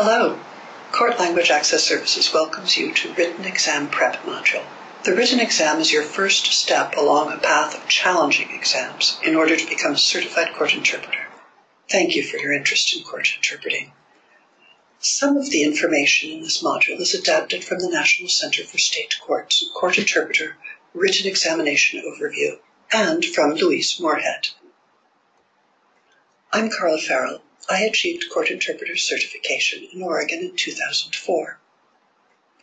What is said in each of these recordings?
Hello! Court Language Access Services welcomes you to Written Exam Prep module. The written exam is your first step along a path of challenging exams in order to become a certified court interpreter. Thank you for your interest in court interpreting. Some of the information in this module is adapted from the National Center for State Courts Court Interpreter Written Examination Overview and from Louise Moorhead. I'm Carla Farrell. I achieved court interpreter certification in Oregon in 2004.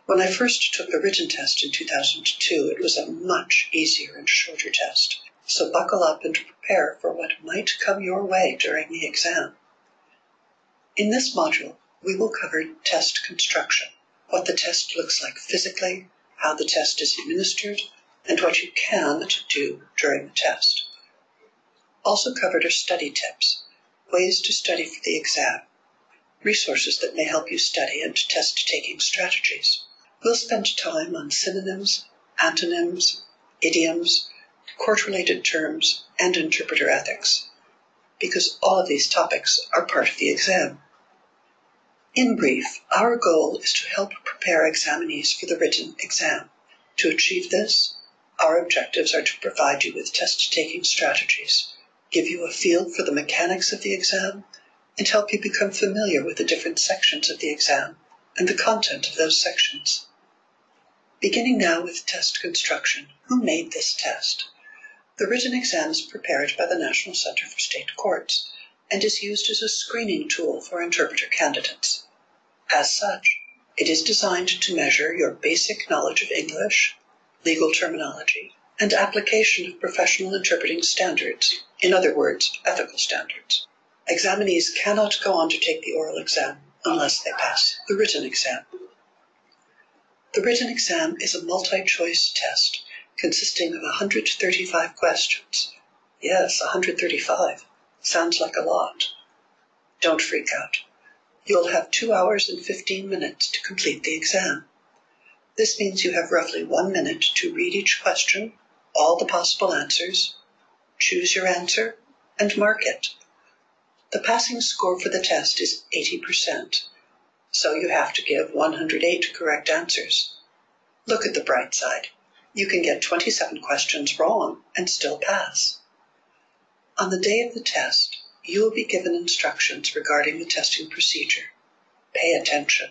When I first took the written test in 2002, it was a much easier and shorter test, so buckle up and prepare for what might come your way during the exam. In this module, we will cover test construction, what the test looks like physically, how the test is administered, and what you can do during the test. Also covered are study tips, ways to study for the exam, resources that may help you study, and test-taking strategies. We'll spend time on synonyms, antonyms, idioms, court-related terms, and interpreter ethics, because all of these topics are part of the exam. In brief, our goal is to help prepare examinees for the written exam. To achieve this, our objectives are to provide you with test-taking strategies, give you a feel for the mechanics of the exam, and help you become familiar with the different sections of the exam and the content of those sections. Beginning now with test construction, who made this test? The written exam is prepared by the National Center for State Courts and is used as a screening tool for interpreter candidates. As such, it is designed to measure your basic knowledge of English, legal terminology, and application of professional interpreting standards, in other words, ethical standards. Examinees cannot go on to take the oral exam unless they pass the written exam. The written exam is a multi-choice test consisting of 135 questions. Yes, 135. Sounds like a lot. Don't freak out. You'll have 2 hours and 15 minutes to complete the exam. This means you have roughly 1 minute to read each question, all the possible answers, choose your answer, and mark it. The passing score for the test is 80%, so you have to give 108 correct answers. Look at the bright side. You can get 27 questions wrong and still pass. On the day of the test, you will be given instructions regarding the testing procedure. Pay attention.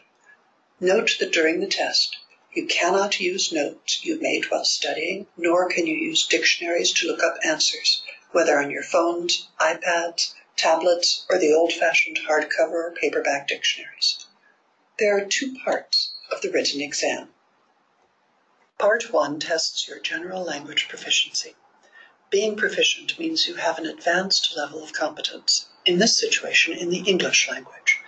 Note that during the test, you cannot use notes you made while studying, nor can you use dictionaries to look up answers, whether on your phones, iPads, tablets, or the old-fashioned hardcover or paperback dictionaries. There are 2 parts of the written exam. Part 1 tests your general language proficiency. Being proficient means you have an advanced level of competence, in this situation in the English language.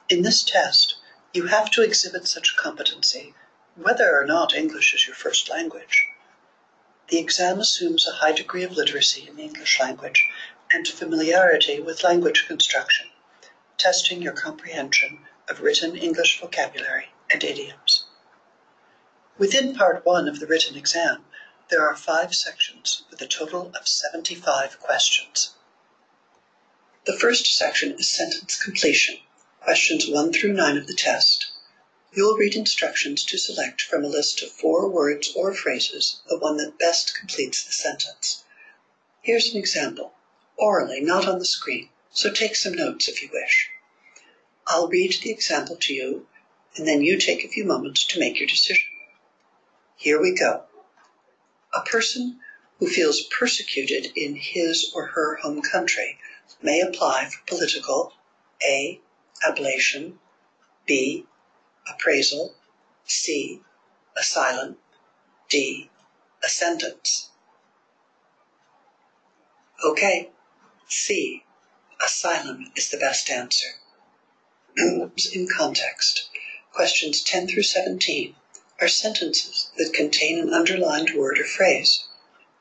In this test, you have to exhibit such competency whether or not English is your first language. The exam assumes a high degree of literacy in the English language and familiarity with language construction, testing your comprehension of written English vocabulary and idioms. Within Part 1 of the written exam, there are 5 sections with a total of 75 questions. The first section is sentence completion, questions 1 through 9 of the test. You will read instructions to select from a list of 4 words or phrases the one that best completes the sentence. Here's an example, orally, not on the screen, so take some notes if you wish. I'll read the example to you, and then you take a few moments to make your decision. Here we go. A person who feels persecuted in his or her home country may apply for political A. ablation, B. appraisal, C. asylum, D. a sentence. Okay, C. asylum is the best answer. In context, questions 10 through 17 are sentences that contain an underlined word or phrase.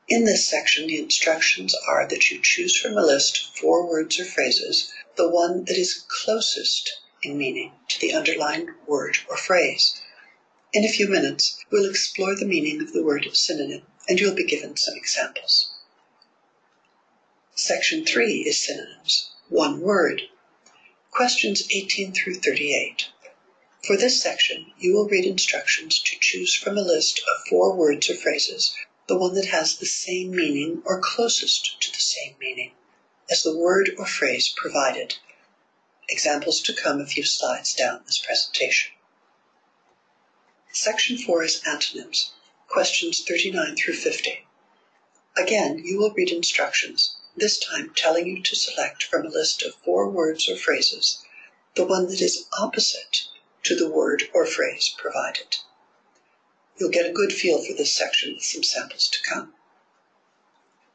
In this section, the instructions are that you choose from a list of 4 words or phrases the one that is closest in meaning to the underlined word or phrase. In a few minutes, we'll explore the meaning of the word synonym, and you'll be given some examples. Section 3 is synonyms, 1 word. Questions 18 through 38. For this section, you will read instructions to choose from a list of 4 words or phrases the one that has the same meaning or closest to the same meaning as the word or phrase provided. Examples to come a few slides down this presentation. Section 4 is antonyms, questions 39 through 50. Again, you will read instructions, this time telling you to select from a list of 4 words or phrases the one that is opposite to the word or phrase provided. You'll get a good feel for this section with some samples to come.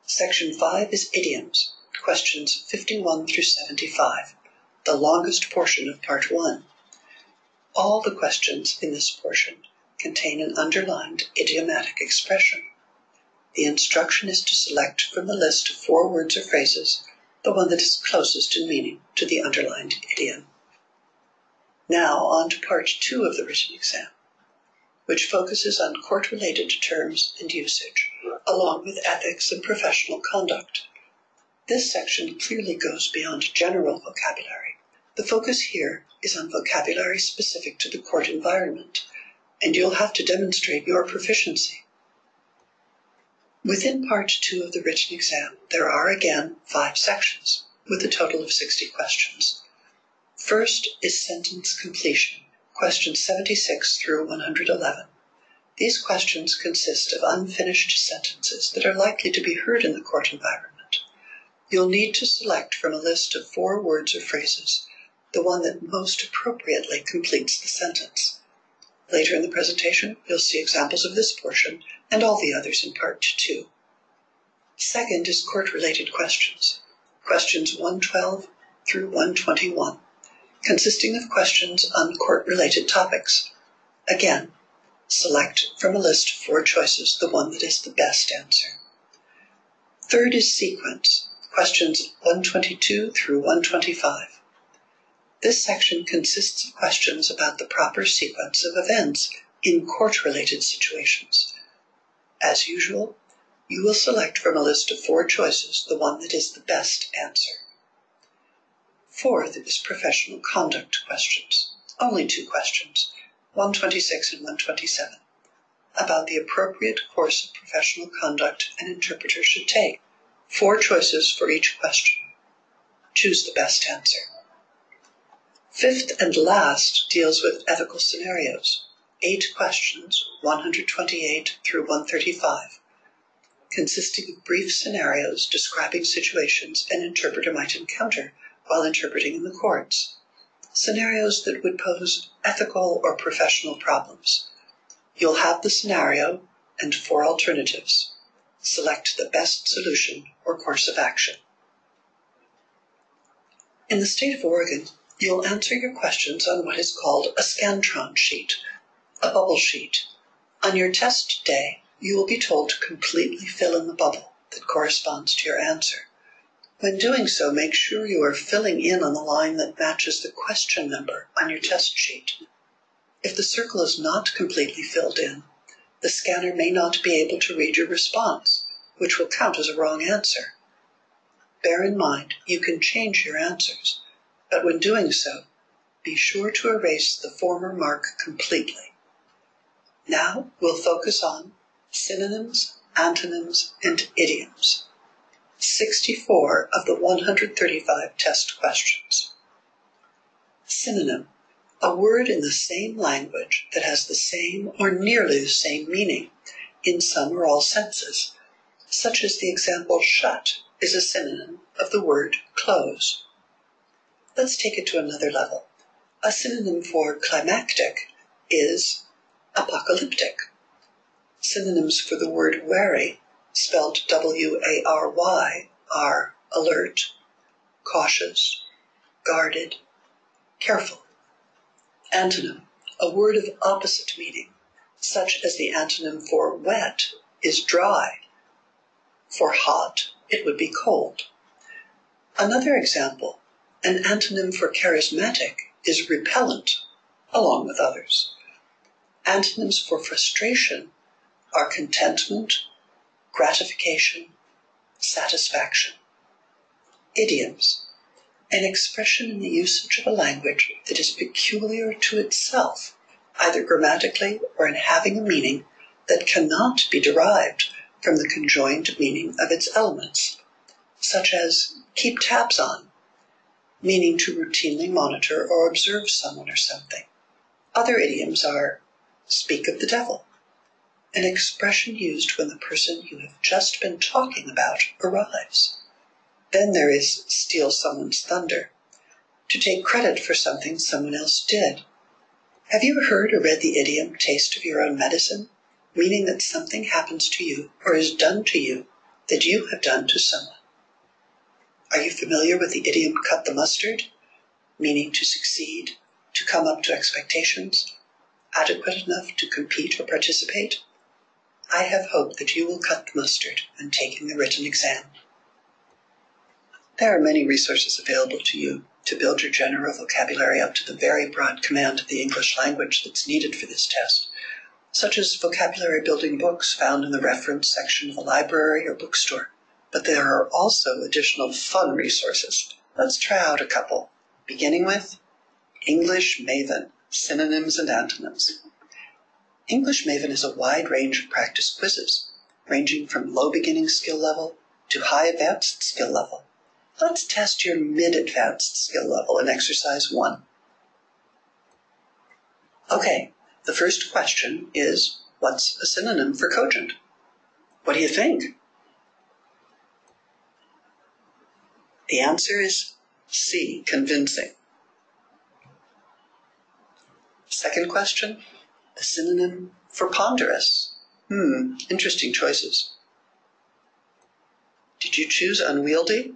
Section 5 is idioms, questions 51 through 75, the longest portion of Part 1. All the questions in this portion contain an underlined idiomatic expression. The instruction is to select from the list of 4 words or phrases the one that is closest in meaning to the underlined idiom. Now on to Part 2 of the written exam, which focuses on court-related terms and usage, along with ethics and professional conduct. This section clearly goes beyond general vocabulary. The focus here is on vocabulary specific to the court environment, and you'll have to demonstrate your proficiency. Within Part 2 of the written exam, there are again 5 sections, with a total of 60 questions. First is sentence completion, questions 76 through 111. These questions consist of unfinished sentences that are likely to be heard in the court environment. You'll need to select from a list of 4 words or phrases the one that most appropriately completes the sentence. Later in the presentation, you'll see examples of this portion and all the others in Part 2. Second is court-related questions, questions 112 through 121, consisting of questions on court-related topics. Again, select from a list of 4 choices the one that is the best answer. Third is sequence, questions 122 through 125. This section consists of questions about the proper sequence of events in court-related situations. As usual, you will select from a list of 4 choices the one that is the best answer. Fourth is professional conduct questions, only 2 questions, 126 and 127, about the appropriate course of professional conduct an interpreter should take. 4 choices for each question. Choose the best answer. Fifth and last deals with ethical scenarios, 8 questions, 128 through 135, consisting of brief scenarios describing situations an interpreter might encounter while interpreting in the courts, scenarios that would pose ethical or professional problems. You'll have the scenario and 4 alternatives. Select the best solution or course of action. In the state of Oregon, you'll answer your questions on what is called a Scantron Sheet, a bubble sheet. On your test day, you will be told to completely fill in the bubble that corresponds to your answer. When doing so, make sure you are filling in on the line that matches the question number on your test sheet. If the circle is not completely filled in, the scanner may not be able to read your response, which will count as a wrong answer. Bear in mind, you can change your answers, but when doing so, be sure to erase the former mark completely. Now we'll focus on synonyms, antonyms, and idioms. 64 of the 135 test questions. Synonym, a word in the same language that has the same or nearly the same meaning in some or all senses, such as the example shut is a synonym of the word close. Let's take it to another level. A synonym for climactic is apocalyptic. Synonyms for the word wary, spelled W-A-R-Y, are alert, cautious, guarded, careful. Antonym, a word of opposite meaning, such as the antonym for wet is dry. For hot, it would be cold. Another example, an antonym for charismatic is repellent, along with others. Antonyms for frustration are contentment, gratification, satisfaction. Idioms, An expression in the usage of a language that is peculiar to itself, either grammatically or in having a meaning that cannot be derived from the conjoined meaning of its elements, such as keep tabs on, meaning to routinely monitor or observe someone or something. Other idioms are speak of the devil, an expression used when the person you have just been talking about arrives. Then there is steal someone's thunder, to take credit for something someone else did. Have you heard or read the idiom taste of your own medicine, meaning that something happens to you or is done to you that you have done to someone? Are you familiar with the idiom cut the mustard, meaning to succeed, to come up to expectations, adequate enough to compete or participate? I have hope that you will cut the mustard when taking the written exam. There are many resources available to you to build your general vocabulary up to the very broad command of the English language that's needed for this test, such as vocabulary building books found in the reference section of a library or bookstore. But there are also additional fun resources. Let's try out a couple, beginning with English Maven, Synonyms and Antonyms. English Maven is a wide range of practice quizzes, ranging from low beginning skill level to high advanced skill level. Let's test your mid-advanced skill level in exercise 1. Okay, the first question is, what's a synonym for cogent? What do you think? The answer is C, convincing. Second question, a synonym for ponderous. Interesting choices. Did you choose unwieldy?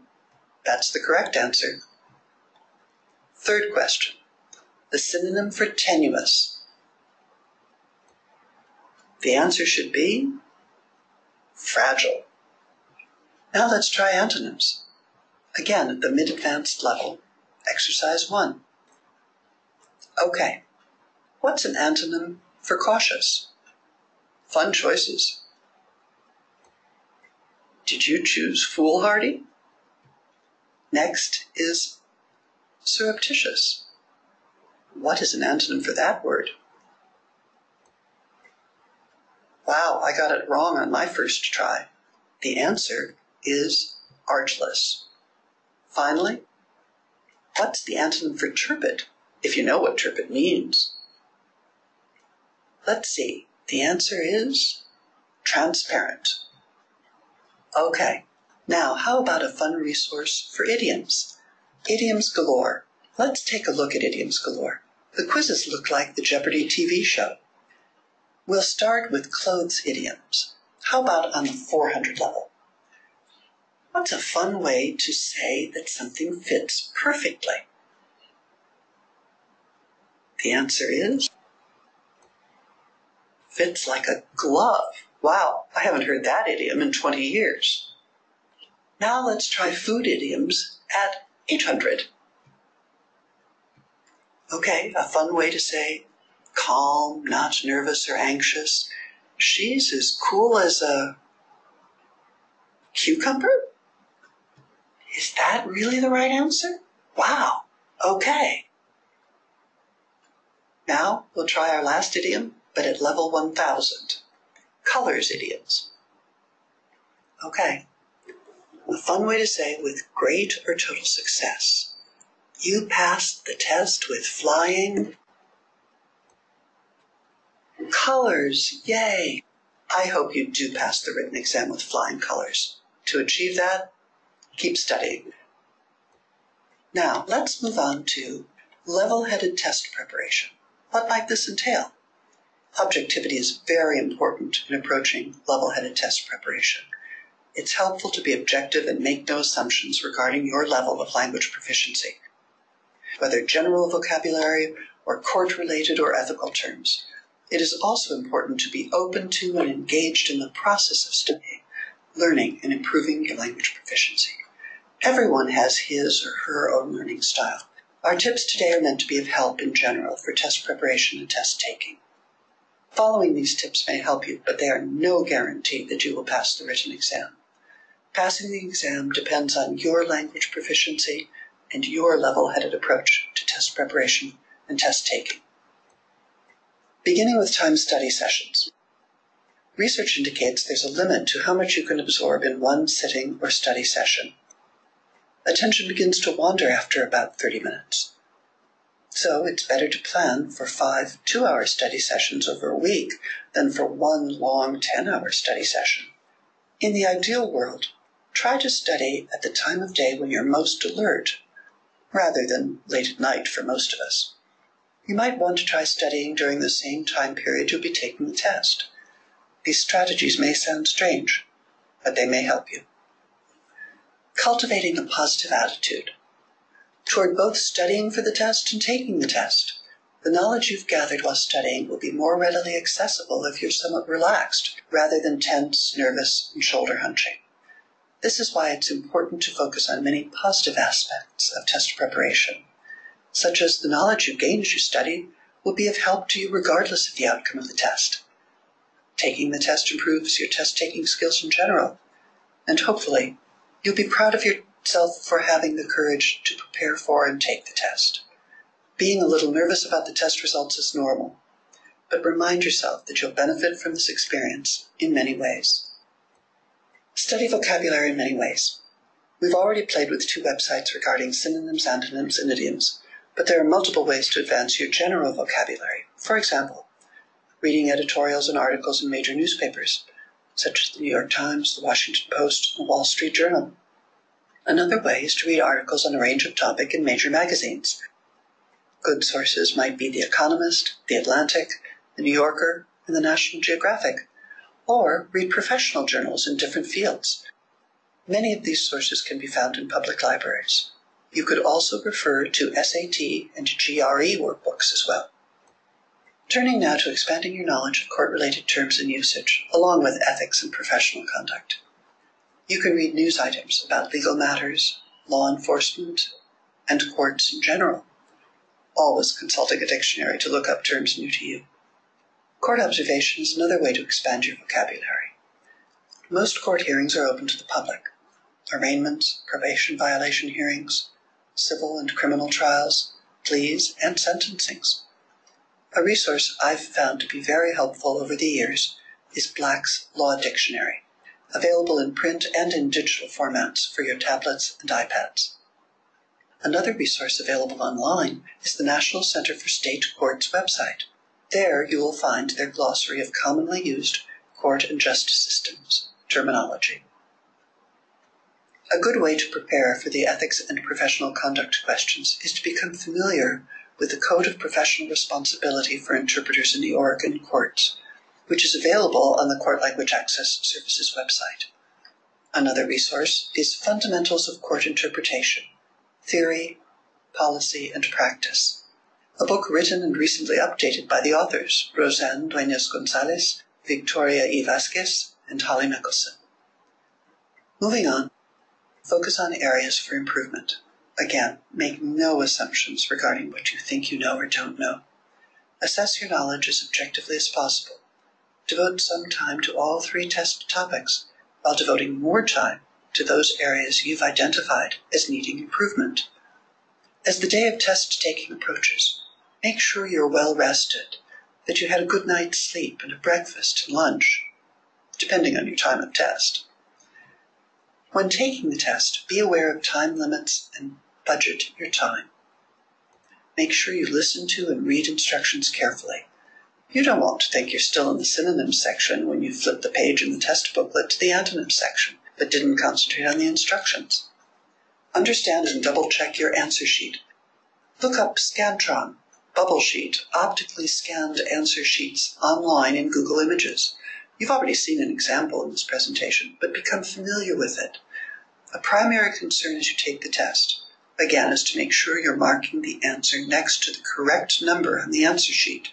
That's the correct answer. Third question, the synonym for tenuous. The answer should be fragile. Now let's try antonyms. Again, at the mid-advanced level, exercise 1. Okay, what's an antonym for cautious? Fun choices. Did you choose foolhardy? Next is surreptitious. What is an antonym for that word? Wow, I got it wrong on my first try. The answer is artless. Finally, what's the antonym for turpid, if you know what turpid means? Let's see. The answer is transparent. Okay, now how about a fun resource for idioms? Idioms galore. Let's take a look at idioms galore. The quizzes look like the Jeopardy TV show. We'll start with clothes idioms. How about on the 400 level? What's a fun way to say that something fits perfectly? The answer is fits like a glove. Wow, I haven't heard that idiom in 20 years. Now let's try food idioms at 800. Okay, a fun way to say calm, not nervous or anxious. She's as cool as a cucumber? Is that really the right answer? Wow, okay. Now we'll try our last idiom, but at level 1000. Colors idioms. Okay, a fun way to say with great or total success. You passed the test with flying colors, yay! I hope you do pass the written exam with flying colors. To achieve that, keep studying. Now, let's move on to level-headed test preparation. What might this entail? Objectivity is very important in approaching level-headed test preparation. It's helpful to be objective and make no assumptions regarding your level of language proficiency, whether general vocabulary or court-related or ethical terms. It is also important to be open to and engaged in the process of studying, learning, and improving your language proficiency. Everyone has his or her own learning style. Our tips today are meant to be of help in general for test preparation and test taking. Following these tips may help you, but they are no guarantee that you will pass the written exam. Passing the exam depends on your language proficiency, and your level-headed approach to test preparation and test taking. Beginning with time study sessions. Research indicates there's a limit to how much you can absorb in one sitting or study session. Attention begins to wander after about 30 minutes. So it's better to plan for 5 2-hour study sessions over a week than for one long 10-hour study session. In the ideal world, try to study at the time of day when you're most alert, rather than late at night for most of us. You might want to try studying during the same time period you'll be taking the test. These strategies may sound strange, but they may help you. Cultivating a positive attitude toward both studying for the test and taking the test. The knowledge you've gathered while studying will be more readily accessible if you're somewhat relaxed, rather than tense, nervous, and shoulder hunching. This is why it's important to focus on many positive aspects of test preparation, such as the knowledge you gain as you study will be of help to you regardless of the outcome of the test. Taking the test improves your test-taking skills in general, and hopefully, you'll be proud of yourself for having the courage to prepare for and take the test. Being a little nervous about the test results is normal, but remind yourself that you'll benefit from this experience in many ways. Study vocabulary in many ways. We've already played with 2 websites regarding synonyms, antonyms, and idioms, but there are multiple ways to advance your general vocabulary. For example, reading editorials and articles in major newspapers, such as the New York Times, the Washington Post, and the Wall Street Journal. Another way is to read articles on a range of topics in major magazines. Good sources might be The Economist, The Atlantic, The New Yorker, and the National Geographic, or read professional journals in different fields. Many of these sources can be found in public libraries. You could also refer to SAT and GRE workbooks as well. Turning now to expanding your knowledge of court-related terms and usage, along with ethics and professional conduct. You can read news items about legal matters, law enforcement, and courts in general, always consulting a dictionary to look up terms new to you. Court observation is another way to expand your vocabulary. Most court hearings are open to the public. Arraignments, probation violation hearings, civil and criminal trials, pleas, and sentencings. A resource I've found to be very helpful over the years is Black's Law Dictionary, available in print and in digital formats for your tablets and iPads. Another resource available online is the National Center for State Courts website. There you will find their glossary of commonly used court and justice systems terminology. A good way to prepare for the ethics and professional conduct questions is to become familiar with the Code of Professional Responsibility for Interpreters in the Oregon Courts, which is available on the Court Language Access Services website. Another resource is Fundamentals of Court Interpretation, Theory, Policy, and Practice, a book written and recently updated by the authors Roseanne Duenas-Gonzalez, Victoria E. Vasquez, and Holly Mickelson. Moving on, focus on areas for improvement. Again, make no assumptions regarding what you think you know or don't know. Assess your knowledge as objectively as possible. Devote some time to all 3 test topics, while devoting more time to those areas you've identified as needing improvement. As the day of test taking approaches, make sure you're well rested, that you had a good night's sleep and a breakfast and lunch, depending on your time of test. When taking the test, be aware of time limits and budget your time. Make sure you listen to and read instructions carefully. You don't want to think you're still in the synonyms section when you flip the page in the test booklet to the antonyms section, but didn't concentrate on the instructions. Understand and double-check your answer sheet. Look up Scantron, bubble sheet, optically scanned answer sheets online in Google Images. You've already seen an example in this presentation, but become familiar with it. A primary concern as you take the test, again, is to make sure you're marking the answer next to the correct number on the answer sheet.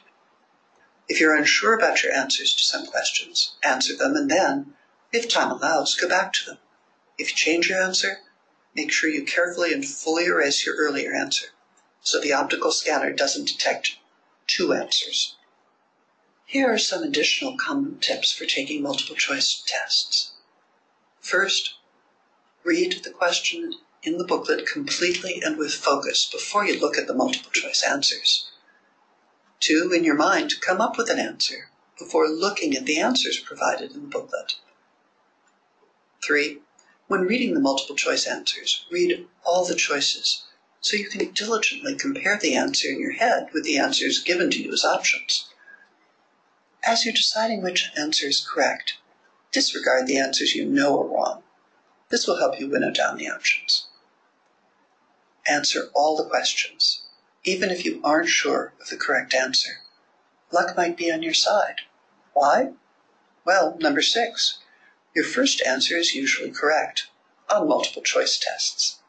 If you're unsure about your answers to some questions, answer them and then, if time allows, go back to them. If you change your answer, make sure you carefully and fully erase your earlier answer, so the optical scanner doesn't detect 2 answers. Here are some additional common tips for taking multiple choice tests. First, read the question in the booklet completely and with focus before you look at the multiple choice answers. 2, in your mind, come up with an answer before looking at the answers provided in the booklet. 3, when reading the multiple choice answers, read all the choices so you can diligently compare the answer in your head with the answers given to you as options. As you're deciding which answer is correct, disregard the answers you know are wrong. This will help you winnow down the options. Answer all the questions, even if you aren't sure of the correct answer. Luck might be on your side. Why? Well, number 6, your first answer is usually correct on multiple choice tests.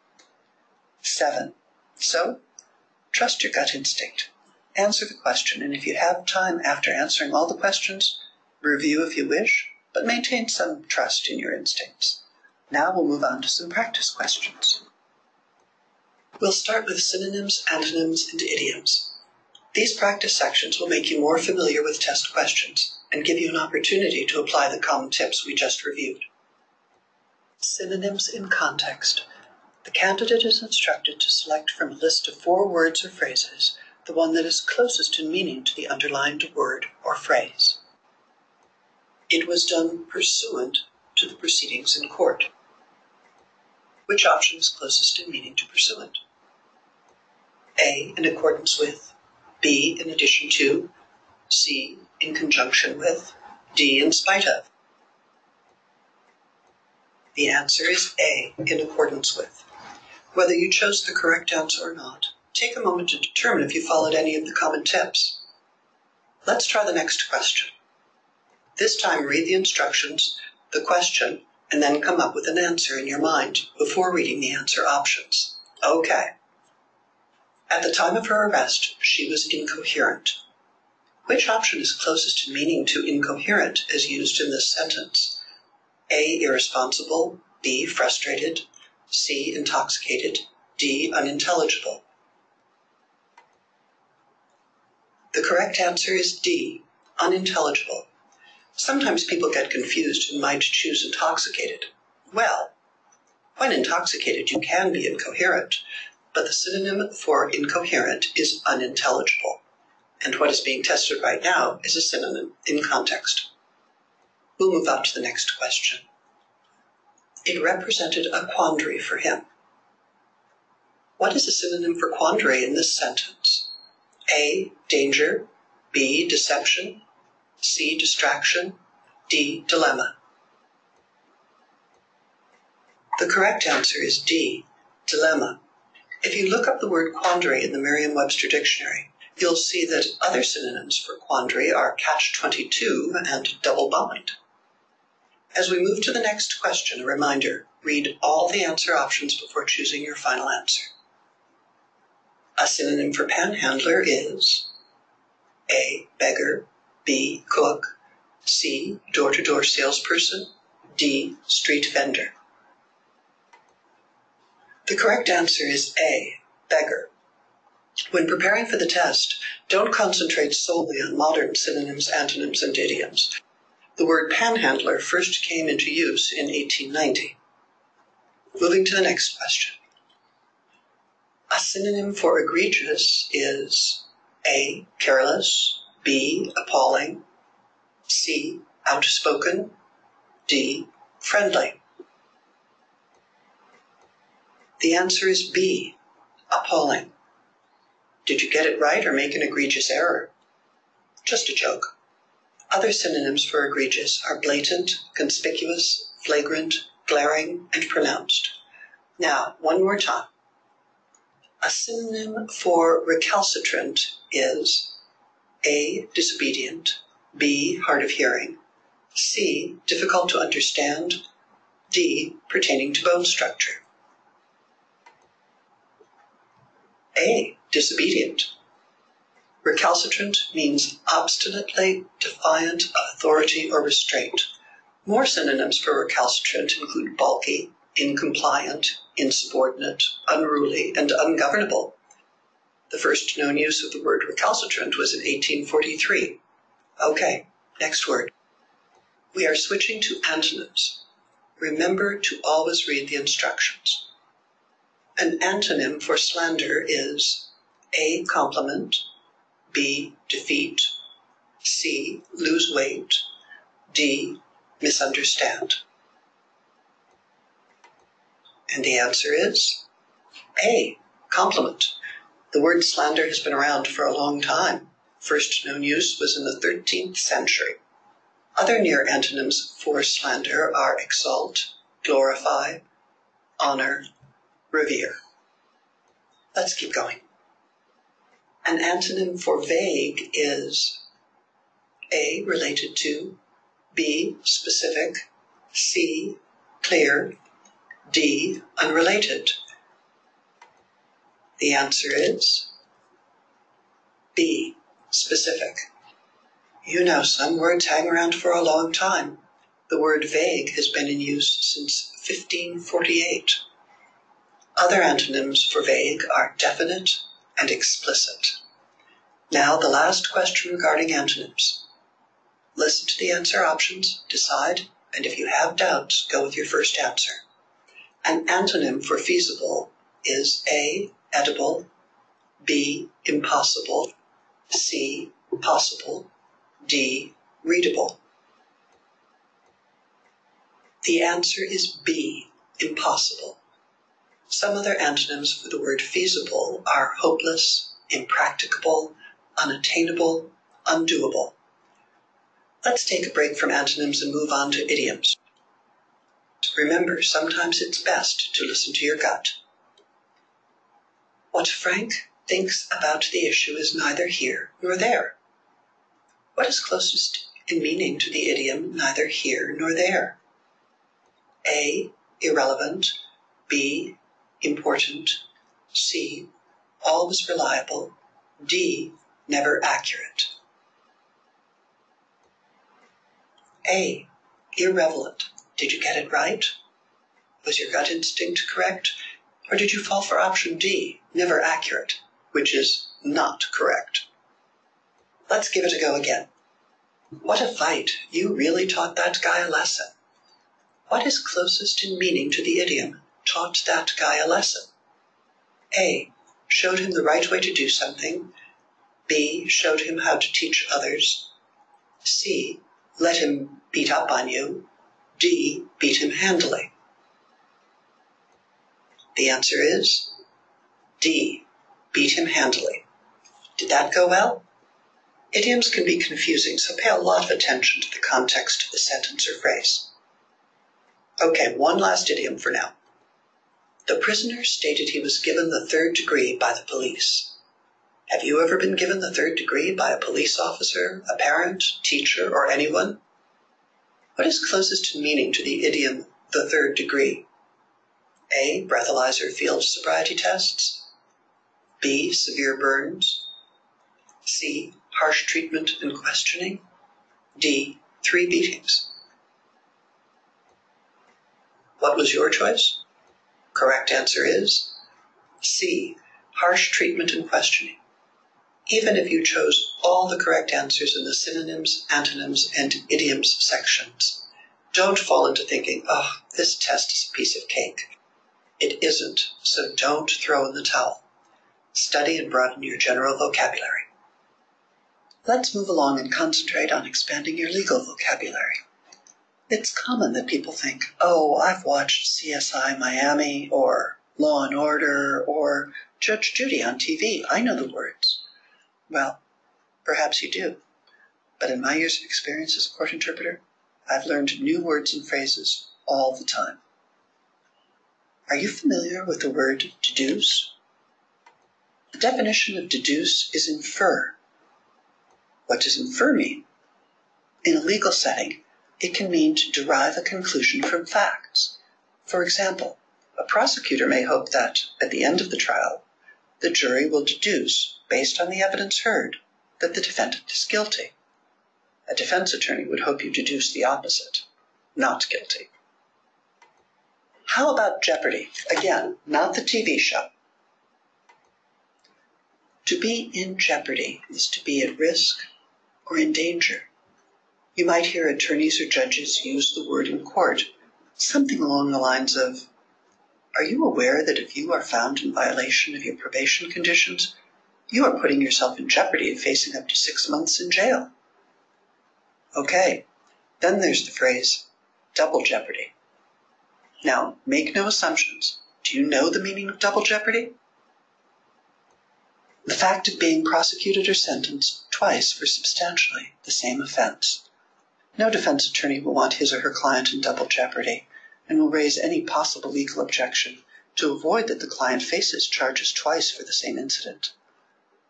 7, so trust your gut instinct. Answer the question, and if you have time after answering all the questions, review if you wish, but maintain some trust in your instincts. Now we'll move on to some practice questions. We'll start with synonyms, antonyms, and idioms. These practice sections will make you more familiar with test questions and give you an opportunity to apply the common tips we just reviewed. Synonyms in context. The candidate is instructed to select from a list of 4 words or phrases the one that is closest in meaning to the underlined word or phrase. It was done pursuant to the proceedings in court. Which option is closest in meaning to pursuant? A, in accordance with, B, in addition to, C, in conjunction with, D, in spite of. The answer is A, in accordance with. Whether you chose the correct answer or not, take a moment to determine if you followed any of the common tips. Let's try the next question. This time read the instructions, the question, and then come up with an answer in your mind before reading the answer options. Okay. At the time of her arrest, she was incoherent. Which option is closest in meaning to incoherent as used in this sentence? A, irresponsible, B, frustrated, C, intoxicated, D, unintelligible. The correct answer is D, unintelligible. Sometimes people get confused and might choose intoxicated. Well, when intoxicated, you can be incoherent, but the synonym for incoherent is unintelligible. And what is being tested right now is a synonym in context. We'll move on to the next question. It represented a quandary for him. What is a synonym for quandary in this sentence? A, danger, B, deception, C, distraction, D, dilemma. The correct answer is D, dilemma. If you look up the word quandary in the Merriam-Webster dictionary, you'll see that other synonyms for quandary are catch-22 and double-bind. As we move to the next question, a reminder, read all the answer options before choosing your final answer. A synonym for panhandler is A, beggar, B, cook, C, door-to-door salesperson, D, street vendor. The correct answer is A, beggar. When preparing for the test, don't concentrate solely on modern synonyms, antonyms, and idioms. The word panhandler first came into use in 1890. Moving to the next question. A synonym for egregious is A, careless, B, appalling, C, outspoken, D, friendly. The answer is B, appalling. Did you get it right or make an egregious error? Just a joke. Other synonyms for egregious are blatant, conspicuous, flagrant, glaring, and pronounced. Now, one more time. A synonym for recalcitrant is A, disobedient, B, hard of hearing, C, difficult to understand, D, pertaining to bone structure. A, disobedient. Recalcitrant means obstinately defiant of authority or restraint. More synonyms for recalcitrant include bulky, incompliant, insubordinate, unruly, and ungovernable. The first known use of the word recalcitrant was in 1843. Okay, next word. We are switching to antonyms. Remember to always read the instructions. An antonym for slander is A, compliment, B, defeat, C, lose weight, D, misunderstand. And the answer is A, compliment. The word slander has been around for a long time. First known use was in the 13th century. Other near antonyms for slander are exalt, glorify, honor, revere. Let's keep going. An antonym for vague is A, related to, B, specific, C, clear, D, unrelated. The answer is B, specific. You know, some words hang around for a long time. The word vague has been in use since 1548. Other antonyms for vague are definite and explicit. Now, the last question regarding antonyms. Listen to the answer options, decide, and if you have doubts, go with your first answer. An antonym for feasible is A, edible, B, impossible, C, possible, D, readable. The answer is B, impossible. Some other antonyms for the word feasible are hopeless, impracticable, unattainable, undoable. Let's take a break from antonyms and move on to idioms. Remember, sometimes it's best to listen to your gut. What Frank thinks about the issue is neither here nor there. What is closest in meaning to the idiom neither here nor there? A, irrelevant, B, important, C, always reliable, D, never accurate. A, irrelevant. Did you get it right? Was your gut instinct correct? Or did you fall for option D, never accurate, which is not correct? Let's give it a go again. What a fight. You really taught that guy a lesson. What is closest in meaning to the idiom, taught that guy a lesson? A, showed him the right way to do something. B, showed him how to teach others. C, let him beat up on you. D, beat him handily. The answer is D, beat him handily. Did that go well? Idioms can be confusing, so pay a lot of attention to the context of the sentence or phrase. Okay, one last idiom for now. The prisoner stated he was given the 3rd degree by the police. Have you ever been given the 3rd degree by a police officer, a parent, teacher, or anyone? What is closest in meaning to the idiom, the 3rd degree? A, breathalyzer field sobriety tests. B, severe burns. C, harsh treatment and questioning. D, 3 beatings. What was your choice? Correct answer is C, harsh treatment and questioning. Even if you chose all the correct answers in the synonyms, antonyms, and idioms sections, don't fall into thinking, oh, this test is a piece of cake. It isn't, so don't throw in the towel. Study and broaden your general vocabulary. Let's move along and concentrate on expanding your legal vocabulary. It's common that people think, oh, I've watched CSI Miami, or Law and Order, or Judge Judy on TV. I know the words. Well, perhaps you do. But in my years of experience as a court interpreter, I've learned new words and phrases all the time. Are you familiar with the word deduce? The definition of deduce is infer. What does infer mean? In a legal setting, it can mean to derive a conclusion from facts. For example, a prosecutor may hope that, at the end of the trial, the jury will deduce, based on the evidence heard, that the defendant is guilty. A defense attorney would hope you deduce the opposite, not guilty. How about Jeopardy? Again, not the TV show. To be in jeopardy is to be at risk or in danger. You might hear attorneys or judges use the word in court, something along the lines of, Are you aware that if you are found in violation of your probation conditions, you are putting yourself in jeopardy of facing up to 6 months in jail? Okay, then there's the phrase, double jeopardy. Now, make no assumptions. Do you know the meaning of double jeopardy? The fact of being prosecuted or sentenced twice for substantially the same offense. No defense attorney will want his or her client in double jeopardy and will raise any possible legal objection to avoid that the client faces charges twice for the same incident.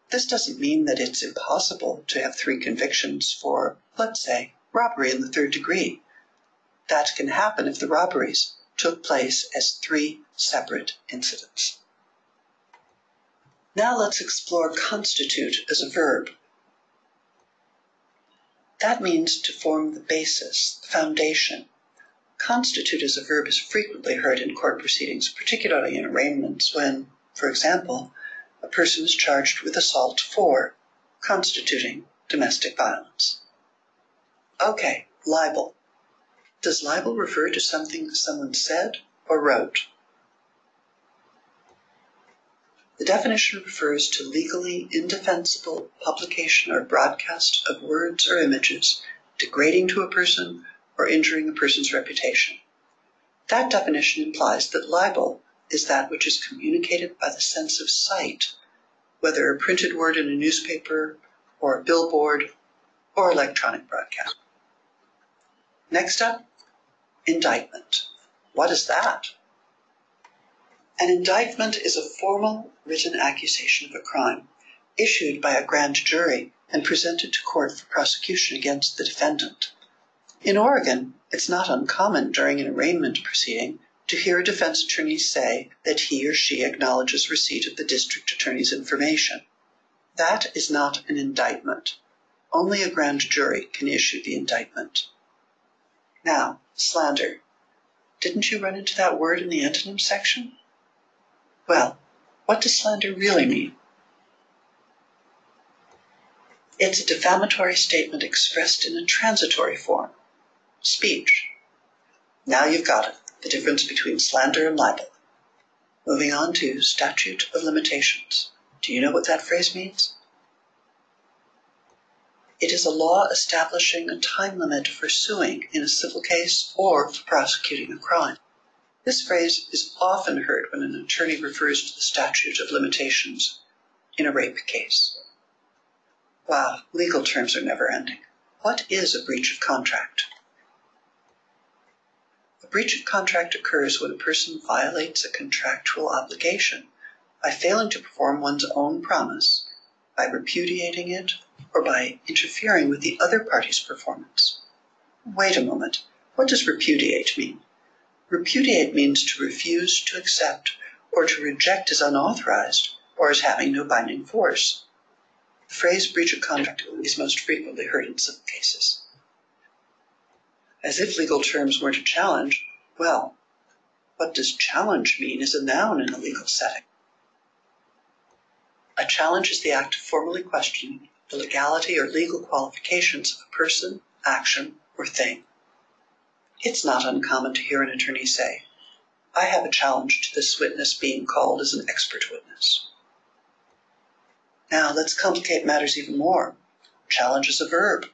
This doesn't mean that it's impossible to have 3 convictions for, let's say, robbery in the 3rd degree. That can happen if the robberies took place as 3 separate incidents. Now let's explore constitute as a verb. That means to form the basis, the foundation. Constitute as a verb is frequently heard in court proceedings, particularly in arraignments when, for example, a person is charged with assault for constituting domestic violence. Okay, libel. Does libel refer to something someone said or wrote? The definition refers to legally indefensible publication or broadcast of words or images degrading to a person or injuring a person's reputation. That definition implies that libel is that which is communicated by the sense of sight, whether a printed word in a newspaper or a billboard or electronic broadcast. Next up, indictment. What is that? An indictment is a formal written accusation of a crime issued by a grand jury and presented to court for prosecution against the defendant. In Oregon, it's not uncommon during an arraignment proceeding to hear a defense attorney say that he or she acknowledges receipt of the district attorney's information. That is not an indictment. Only a grand jury can issue the indictment. Now, slander. Didn't you run into that word in the antonyms section? Well, what does slander really mean? It's a defamatory statement expressed in a transitory form. Speech. Now you've got it, the difference between slander and libel. Moving on to Statute of Limitations. Do you know what that phrase means? It is a law establishing a time limit for suing in a civil case or for prosecuting a crime. This phrase is often heard when an attorney refers to the Statute of Limitations in a rape case. Wow, legal terms are never ending. What is a breach of contract? A breach of contract occurs when a person violates a contractual obligation by failing to perform one's own promise, by repudiating it, or by interfering with the other party's performance. Wait a moment, what does repudiate mean? Repudiate means to refuse to accept or to reject as unauthorized or as having no binding force. The phrase breach of contract is most frequently heard in civil cases. As if legal terms weren't a challenge, well, what does challenge mean as a noun in a legal setting? A challenge is the act of formally questioning the legality or legal qualifications of a person, action, or thing. It's not uncommon to hear an attorney say, I have a challenge to this witness being called as an expert witness. Now let's complicate matters even more. Challenge is a verb.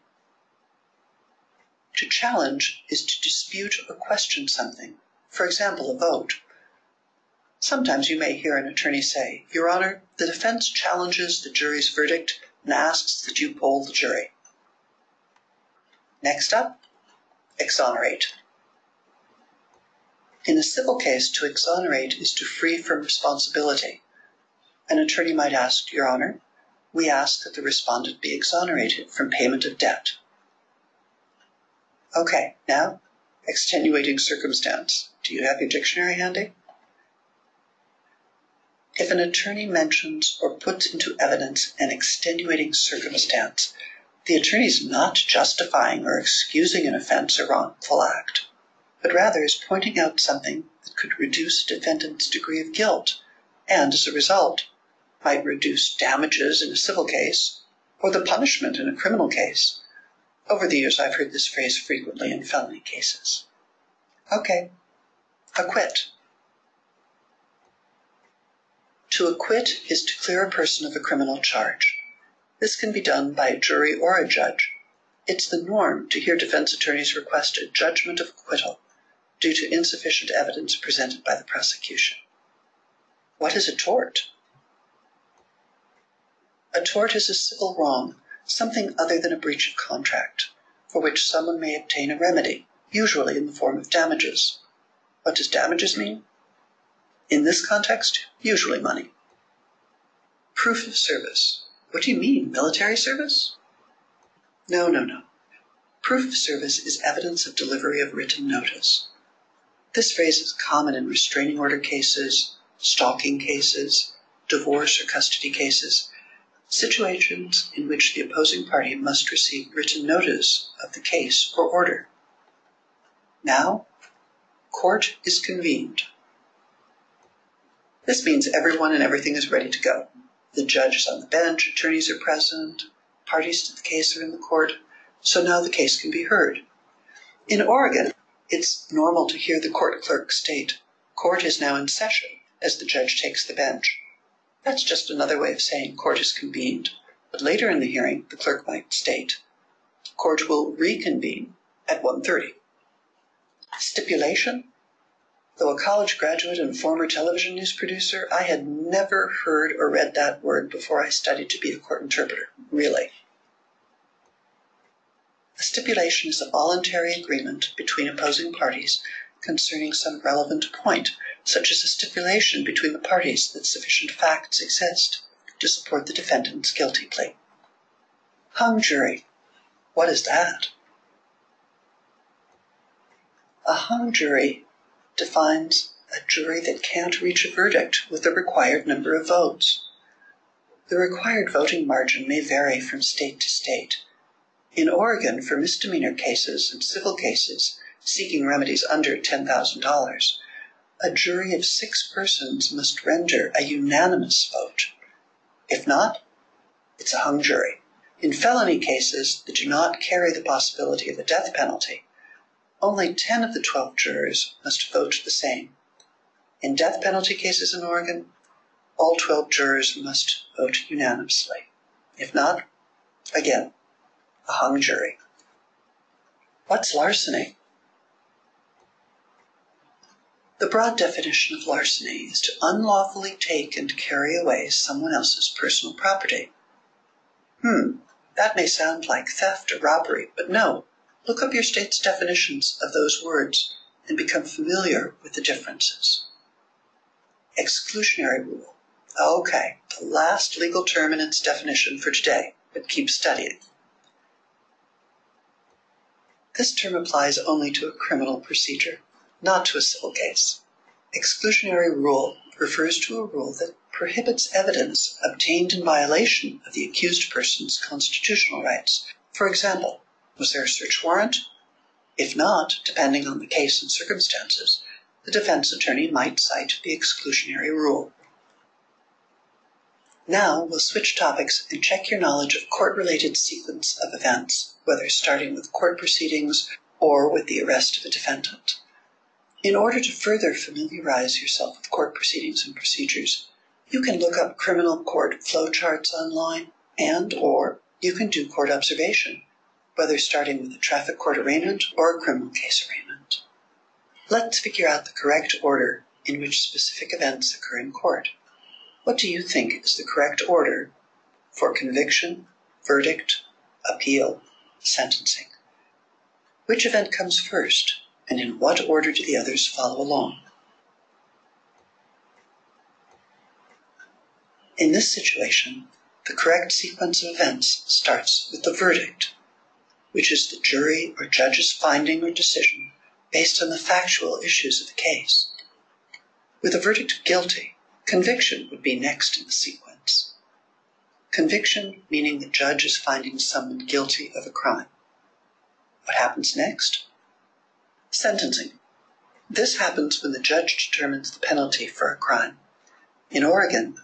To challenge is to dispute or question something, for example, a vote. Sometimes you may hear an attorney say, Your Honor, the defense challenges the jury's verdict and asks that you poll the jury. Next up, exonerate. In a civil case, to exonerate is to free from responsibility. An attorney might ask, Your Honor, we ask that the respondent be exonerated from payment of debt. Okay, now, extenuating circumstance. Do you have your dictionary handy? If an attorney mentions or puts into evidence an extenuating circumstance, the attorney is not justifying or excusing an offense or wrongful act, but rather is pointing out something that could reduce a defendant's degree of guilt and, as a result, might reduce damages in a civil case or the punishment in a criminal case. Over the years, I've heard this phrase frequently in felony cases. Okay, acquit. To acquit is to clear a person of a criminal charge. This can be done by a jury or a judge. It's the norm to hear defense attorneys request a judgment of acquittal due to insufficient evidence presented by the prosecution. What is a tort? A tort is a civil wrong, something other than a breach of contract, for which someone may obtain a remedy, usually in the form of damages. What does damages mean? In this context, usually money. Proof of service. What do you mean, military service? No. Proof of service is evidence of delivery of written notice. This phrase is common in restraining order cases, stalking cases, divorce or custody cases, situations in which the opposing party must receive written notice of the case or order. Now, court is convened. This means everyone and everything is ready to go. The judge is on the bench, attorneys are present, parties to the case are in the court, so now the case can be heard. In Oregon, it's normal to hear the court clerk state, "Court is now in session," as the judge takes the bench. That's just another way of saying court is convened, but later in the hearing, the clerk might state, "Court will reconvene at 1:30. Stipulation? Though a college graduate and former television news producer, I had never heard or read that word before I studied to be a court interpreter, really. A stipulation is a voluntary agreement between opposing parties concerning some relevant point, such as a stipulation between the parties that sufficient facts exist to support the defendant's guilty plea. Hung jury. What is that? A hung jury defines a jury that can't reach a verdict with the required number of votes. The required voting margin may vary from state to state. In Oregon, for misdemeanor cases and civil cases seeking remedies under $10,000, a jury of 6 persons must render a unanimous vote. If not, it's a hung jury. In felony cases that do not carry the possibility of the death penalty, only 10 of the 12 jurors must vote the same. In death penalty cases in Oregon, all 12 jurors must vote unanimously. If not, again, a hung jury. What's larceny? The broad definition of larceny is to unlawfully take and carry away someone else's personal property. That may sound like theft or robbery, but no. Look up your state's definitions of those words and become familiar with the differences. Exclusionary rule. Okay, the last legal term in its definition for today, but keep studying. This term applies only to a criminal procedure, not to a civil case. Exclusionary rule refers to a rule that prohibits evidence obtained in violation of the accused person's constitutional rights. For example, was there a search warrant? If not, depending on the case and circumstances, the defense attorney might cite the exclusionary rule. Now we'll switch topics and check your knowledge of court-related sequence of events, whether starting with court proceedings or with the arrest of a defendant. In order to further familiarize yourself with court proceedings and procedures, you can look up criminal court flowcharts online or you can do court observation, whether starting with a traffic court arraignment or a criminal case arraignment. Let's figure out the correct order in which specific events occur in court. What do you think is the correct order for conviction, verdict, appeal, sentencing? Which event comes first, and in what order do the others follow along? In this situation, the correct sequence of events starts with the verdict, which is the jury or judge's finding or decision based on the factual issues of the case. With a verdict of guilty, conviction would be next in the sequence. Conviction meaning the judge is finding someone guilty of a crime. What happens next? Sentencing. This happens when the judge determines the penalty for a crime. In Oregon,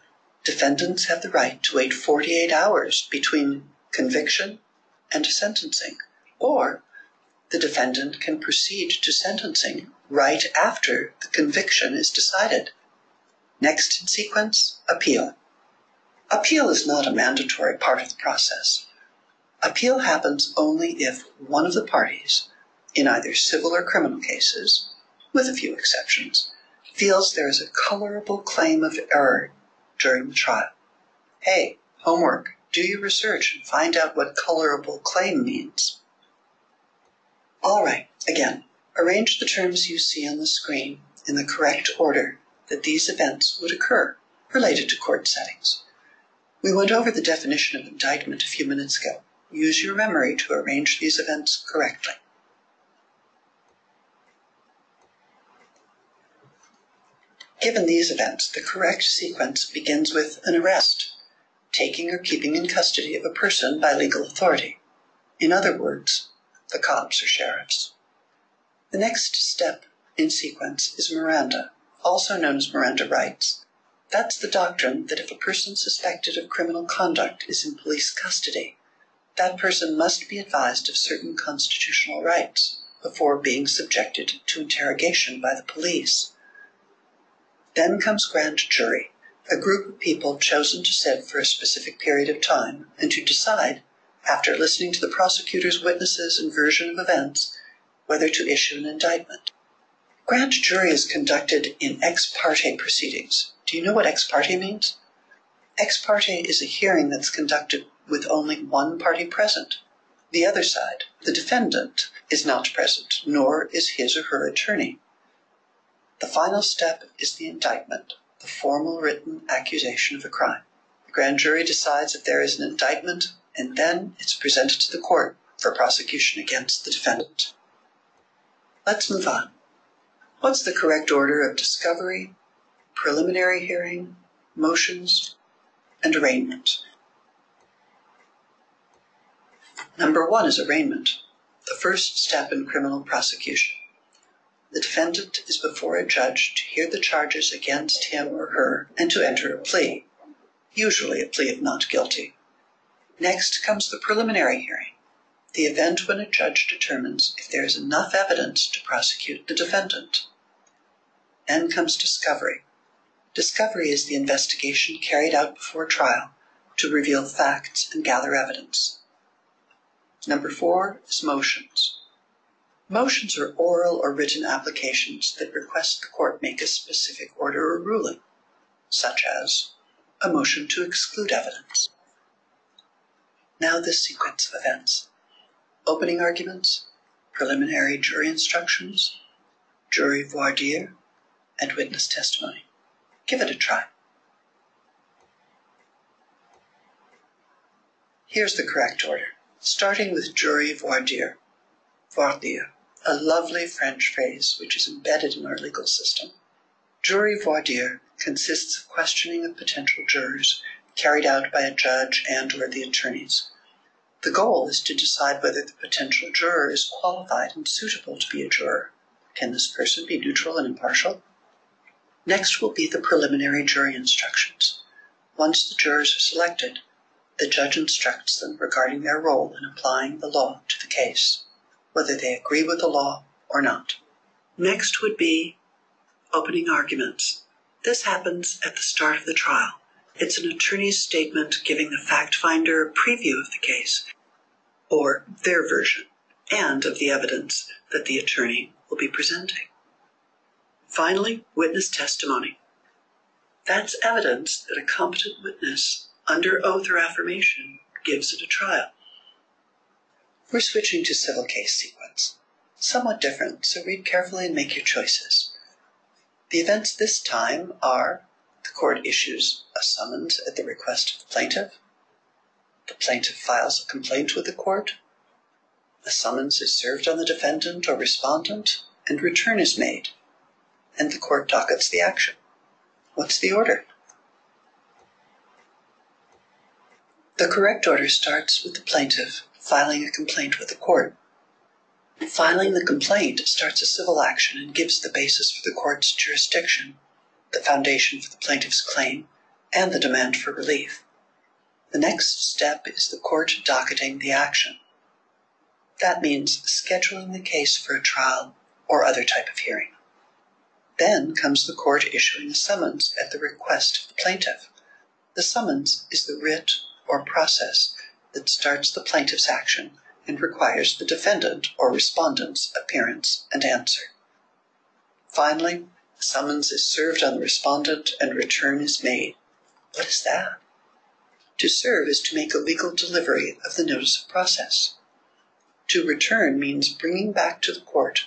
defendants have the right to wait 48 hours between conviction and sentencing, or the defendant can proceed to sentencing right after the conviction is decided. Next in sequence, appeal. Appeal is not a mandatory part of the process. Appeal happens only if one of the parties, in either civil or criminal cases, with a few exceptions, feels there is a colorable claim of error during the trial. Hey, homework, do your research and find out what colorable claim means. All right, again, arrange the terms you see on the screen in the correct order that these events would occur related to court settings. We went over the definition of indictment a few minutes ago. Use your memory to arrange these events correctly. Given these events, the correct sequence begins with an arrest, taking or keeping in custody of a person by legal authority. In other words, the cops or sheriffs. The next step in sequence is Miranda, also known as Miranda rights. That's the doctrine that if a person suspected of criminal conduct is in police custody, that person must be advised of certain constitutional rights before being subjected to interrogation by the police. Then comes grand jury, a group of people chosen to sit for a specific period of time and to decide, after listening to the prosecutor's witnesses and version of events, whether to issue an indictment. Grand jury is conducted in ex parte proceedings. Do you know what ex parte means? Ex parte is a hearing that's conducted with only one party present. The other side, the defendant, is not present, nor is his or her attorney. The final step is the indictment, the formal written accusation of a crime. The grand jury decides if there is an indictment, and then it's presented to the court for prosecution against the defendant. Let's move on. What's the correct order of discovery, preliminary hearing, motions, and arraignment? Number 1 is arraignment, the first step in criminal prosecution. The defendant is before a judge to hear the charges against him or her and to enter a plea, usually a plea of not guilty. Next comes the preliminary hearing, the event when a judge determines if there is enough evidence to prosecute the defendant. Then comes discovery. Discovery is the investigation carried out before trial to reveal facts and gather evidence. Number 4 is motions. Motions are oral or written applications that request the court make a specific order or ruling, such as a motion to exclude evidence. Now this sequence of events: opening arguments, preliminary jury instructions, jury voir dire, and witness testimony. Give it a try. Here's the correct order, starting with jury voir dire. Voir dire, a lovely French phrase which is embedded in our legal system. Jury voir dire consists of questioning of potential jurors carried out by a judge and or the attorneys. The goal is to decide whether the potential juror is qualified and suitable to be a juror. Can this person be neutral and impartial? Next will be the preliminary jury instructions. Once the jurors are selected, the judge instructs them regarding their role in applying the law to the case, whether they agree with the law or not. Next would be opening arguments. This happens at the start of the trial. It's an attorney's statement giving the fact finder a preview of the case, or their version, and of the evidence that the attorney will be presenting. Finally, witness testimony. That's evidence that a competent witness, under oath or affirmation, gives at a trial. We're switching to civil case sequence. Somewhat different, so read carefully and make your choices. The events this time are: the court issues a summons at the request of the plaintiff files a complaint with the court, a summons is served on the defendant or respondent, and return is made, and the court dockets the action. What's the order? The correct order starts with the plaintiff filing a complaint with the court. Filing the complaint starts a civil action and gives the basis for the court's jurisdiction, the foundation for the plaintiff's claim, and the demand for relief. The next step is the court docketing the action. That means scheduling the case for a trial or other type of hearing. Then comes the court issuing a summons at the request of the plaintiff. The summons is the writ or process that starts the plaintiff's action and requires the defendant or respondent's appearance and answer. Finally, the summons is served on the respondent and return is made. What is that? To serve is to make a legal delivery of the notice of process. To return means bringing back to the court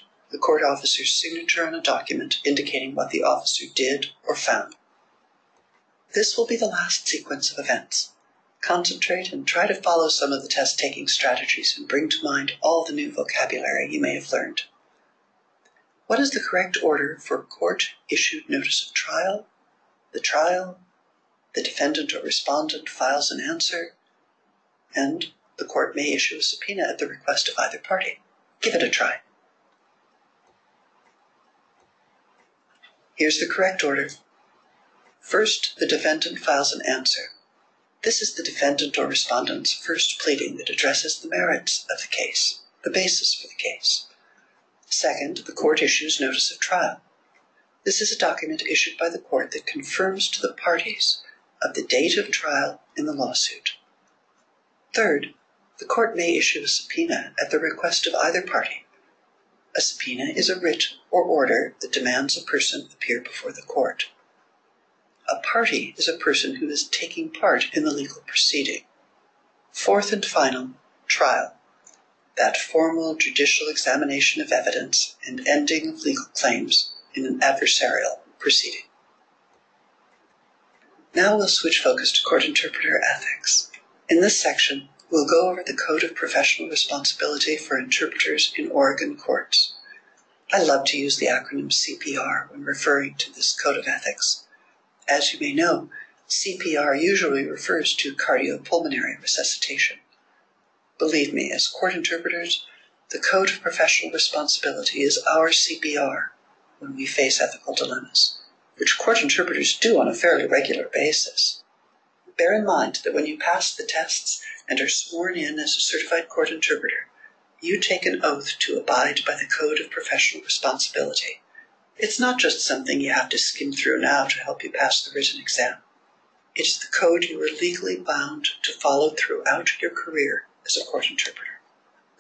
officer's signature on a document indicating what the officer did or found. This will be the last sequence of events. Concentrate and try to follow some of the test-taking strategies and bring to mind all the new vocabulary you may have learned. What is the correct order for court-issued notice of trial, the defendant or respondent files an answer, and the court may issue a subpoena at the request of either party? Give it a try. Here's the correct order. First, the defendant files an answer. This is the defendant or respondent's first pleading that addresses the merits of the case, the basis for the case. Second, the court issues notice of trial. This is a document issued by the court that confirms to the parties of the date of trial in the lawsuit. Third, the court may issue a subpoena at the request of either party. A subpoena is a writ or order that demands a person appear before the court. A party is a person who is taking part in the legal proceeding. Fourth and final, trial. That formal judicial examination of evidence and ending of legal claims in an adversarial proceeding. Now we'll switch focus to court interpreter ethics. In this section, we'll go over the Code of Professional Responsibility for Interpreters in Oregon Courts. I love to use the acronym CPR when referring to this Code of Ethics. As you may know, CPR usually refers to cardiopulmonary resuscitation. Believe me, as court interpreters, the Code of Professional Responsibility is our CPR when we face ethical dilemmas, which court interpreters do on a fairly regular basis. Bear in mind that when you pass the tests and are sworn in as a certified court interpreter, you take an oath to abide by the Code of Professional Responsibility. It's not just something you have to skim through now to help you pass the written exam. It's the code you are legally bound to follow throughout your career as a court interpreter.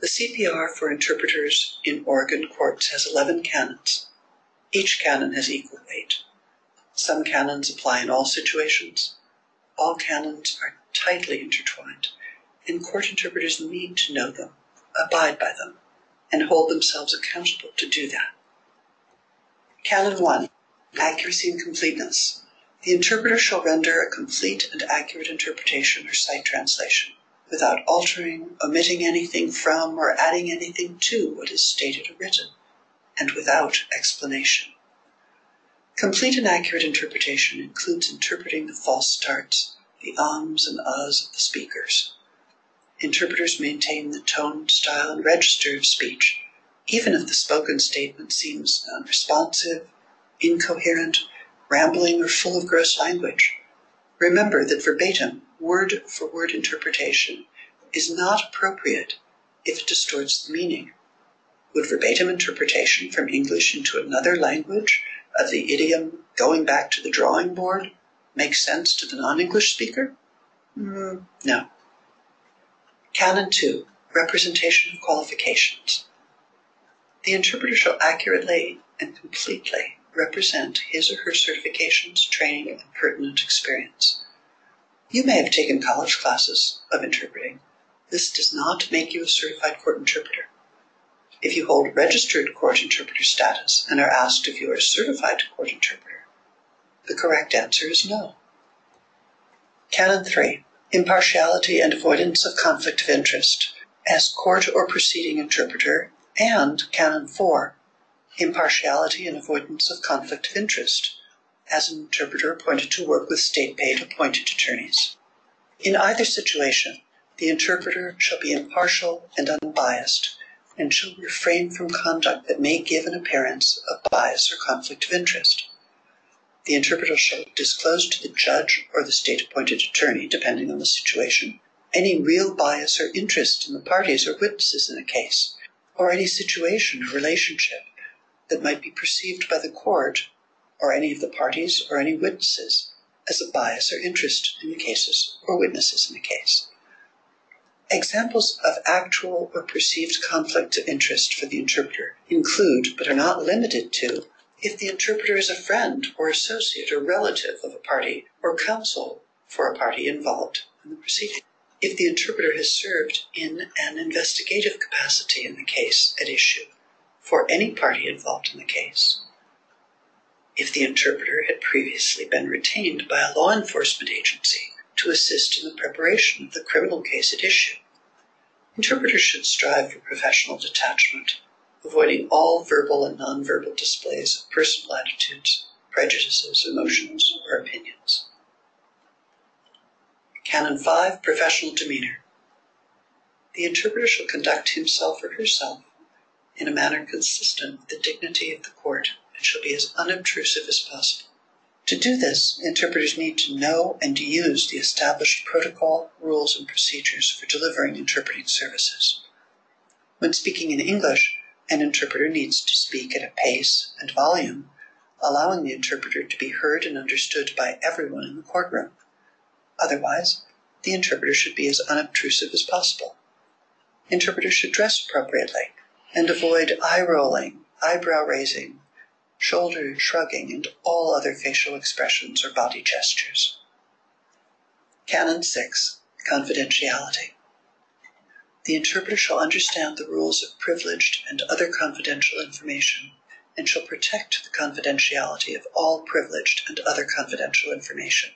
The CPR for interpreters in Oregon courts has 11 canons. Each canon has equal weight. Some canons apply in all situations. All canons are tightly intertwined, and court interpreters need to know them, abide by them, and hold themselves accountable to do that. Canon 1. Accuracy and completeness. The interpreter shall render a complete and accurate interpretation or sight translation, without altering, omitting anything from, or adding anything to what is stated or written, and without explanation. Complete and accurate interpretation includes interpreting the false starts, the ums and uhs of the speakers. Interpreters maintain the tone, style, and register of speech, even if the spoken statement seems unresponsive, incoherent, rambling, or full of gross language. Remember that verbatim, word-for-word interpretation is not appropriate if it distorts the meaning. Would verbatim interpretation from English into another language of the idiom "going back to the drawing board" make sense to the non-English speaker? No. Canon 2. Representation of qualifications. The interpreter shall accurately and completely represent his or her certifications, training, and pertinent experience. You may have taken college classes of interpreting. This does not make you a certified court interpreter. If you hold registered court interpreter status and are asked if you are a certified court interpreter, the correct answer is no. Canon 3. Impartiality and avoidance of conflict of interest. As court or proceeding interpreter, and Canon 4, impartiality and avoidance of conflict of interest, as an interpreter appointed to work with state-paid appointed attorneys. In either situation, the interpreter shall be impartial and unbiased, and shall refrain from conduct that may give an appearance of bias or conflict of interest. The interpreter shall disclose to the judge or the state-appointed attorney, depending on the situation, any real bias or interest in the parties or witnesses in a case, or any situation or relationship that might be perceived by the court or any of the parties or any witnesses as a bias or interest in the cases or witnesses in the case. Examples of actual or perceived conflict of interest for the interpreter include, but are not limited to, if the interpreter is a friend or associate or relative of a party or counsel for a party involved in the proceeding. If the interpreter has served in an investigative capacity in the case at issue for any party involved in the case. If the interpreter had previously been retained by a law enforcement agency to assist in the preparation of the criminal case at issue. Interpreters should strive for professional detachment, avoiding all verbal and nonverbal displays of personal attitudes, prejudices, emotions, or opinions. Canon 5, Professional Demeanor. The interpreter shall conduct himself or herself in a manner consistent with the dignity of the court and shall be as unobtrusive as possible. To do this, interpreters need to know and to use the established protocol, rules, and procedures for delivering interpreting services. When speaking in English, an interpreter needs to speak at a pace and volume, allowing the interpreter to be heard and understood by everyone in the courtroom. Otherwise, the interpreter should be as unobtrusive as possible. Interpreters should dress appropriately and avoid eye-rolling, eyebrow-raising, shoulder shrugging, and all other facial expressions or body gestures. Canon 6, Confidentiality. The interpreter shall understand the rules of privileged and other confidential information and shall protect the confidentiality of all privileged and other confidential information.